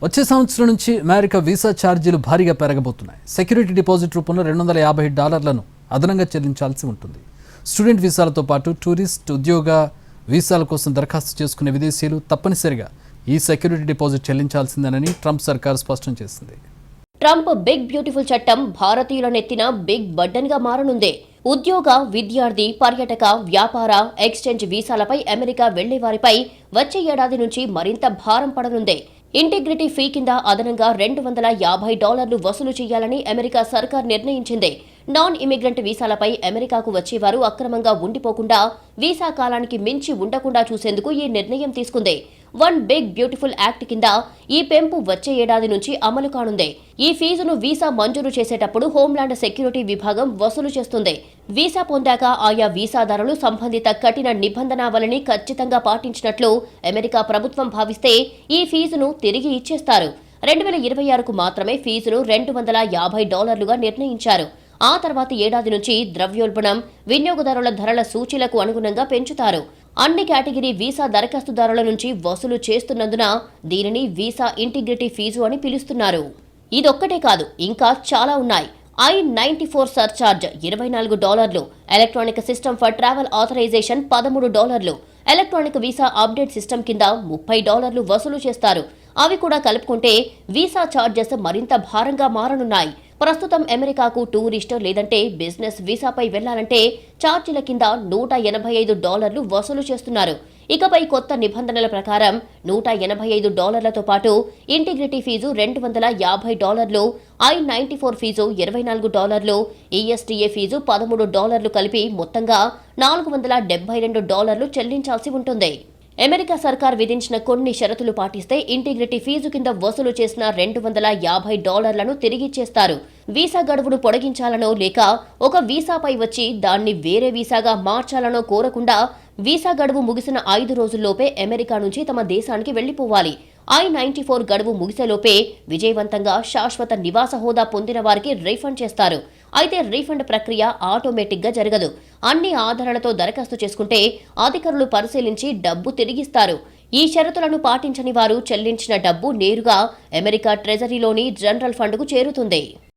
వచ్చే సంవత్సరం నుంచి అమెరికా వీసా ఛార్జీలు భారీగా పెరగబోతున్నాయి. సెక్యూరిటీ డిపాజిట్ రూపంలో $250 అదనంగా చెల్లించాల్సి ఉంటుంది. స్టూడెంట్ వీసాలతో పాటు టూరిస్ట్, ఉద్యోగ వీసాల కోసం దరఖాస్తు చేసుకునే విదేశీయులు తప్పనిసరిగా ఈ సెక్యూరిటీ డిపాజిట్ చెల్లించాల్సిందేనని ట్రంప్ సర్కార్ స్పష్టం చేసింది. ట్రంప్ బిగ్ బ్యూటిఫుల్ చట్టం భారతీయుల నెత్తిన బిగ్ బర్డెన్ గా మారనుంది. ఉద్యోగ, విద్యార్థి, పర్యాటక, వ్యాపార, ఎక్స్చేంజ్ వీసాలపై అమెరికా వెళ్లే వారిపై వచ్చే ఏడాది నుంచి మరింత భారం పడనుంది. ఇంటిగ్రిటీ ఫీ కింద అదనంగా $250 వసూలు చేయాలని అమెరికా సర్కార్ నిర్ణయించింది. నాన్ ఇమిగ్రెంట్ వీసాలపై అమెరికాకు వచ్చేవారు అక్రమంగా ఉండిపోకుండా వీసా కాలానికి మించి ఉండకుండా చూసేందుకు ఈ నిర్ణయం తీసుకుంది. వన్ బిగ్ బ్యూటిఫుల్ యాక్ట్ కింద ఈ పెంపు వచ్చే ఏడాది నుంచి అమలు కానుంది. ఈ ఫీజును వీసా మంజూరు చేసేటప్పుడు హోంల్యాండ్ సెక్యూరిటీ విభాగం వసూలు చేస్తుంది. వీసా పొందాక ఆయా వీసాదారులు సంబంధిత కఠిన నిబంధనావళిని ఖచ్చితంగా పాటించినట్లు అమెరికా ప్రభుత్వం భావిస్తే ఈ ఫీజును తిరిగి ఇచ్చేస్తారు. 2026కు మాత్రమే ఫీజును $250గా నిర్ణయించారు. ఆ తర్వాత ఏడాది నుంచి ద్రవ్యోల్బణం, వినియోగదారుల ధరల సూచీలకు అనుగుణంగా పెంచుతారు. అన్ని కేటగిరీ వీసా దరఖాస్తుదారుల నుంచి వసూలు చేస్తున్నందున దీనిని వీసా ఇంటిగ్రిటీ ఫీజు అని పిలుస్తున్నారు. ఇదొక్కటే కాదు, ఇంకా చాలా ఉన్నాయి. I-94 surcharge $24, electronic system for travel authorization $13, electronic visa update system కింద $30 వసూలు చేస్తారు. అవి కూడా కలుపుకుంటే వీసా ఛార్జెస్ మరింత భారంగా మారనున్నాయి. ప్రస్తుతం అమెరికాకు టూరిస్ట్ లేదంటే బిజినెస్ వీసాపై వెళ్లాలంటే ఛార్జీల కింద $185 వసూలు చేస్తున్నారు. ఇకపై కొత్త నిబంధనల ప్రకారం $185తో పాటు integrity fee $250, I-94 fee $24, ESTA fee $13 కలిపి మొత్తంగా $472 చెల్లించాల్సి ఉంటుంది. అమెరికా సర్కార్ విధించిన కొన్ని షరతులు పాటిస్తే ఇంటిగ్రిటీ ఫీజు కింద వసూలు చేసిన $250లను తిరిగిచ్చేస్తారు. వీసా గడువును పొడిగించాలనో లేక ఒక వీసాపై వచ్చి దాన్ని వేరే వీసాగా మార్చాలనో కోరకుండా వీసా గడువు ముగిసిన 5 రోజుల్లోపే అమెరికా నుంచి తమ దేశానికి వెళ్లిపోవాలి. I-94 గడువు ముగిసేలోపే విజయవంతంగా శాశ్వత నివాస హోదా పొందిన వారికి రీఫండ్ చేస్తారు. అయితే రీఫండ్ ప్రక్రియ ఆటోమేటిక్ గా జరగదు. అన్ని ఆధారాలతో దరఖాస్తు చేసుకుంటే అధికారులు పరిశీలించి డబ్బు తిరిగిస్తారు. ఈ షరతులను పాటించని వారు చెల్లించిన డబ్బు నేరుగా అమెరికా ట్రెజరీలోని జనరల్ ఫండ్కు చేరుతుంది.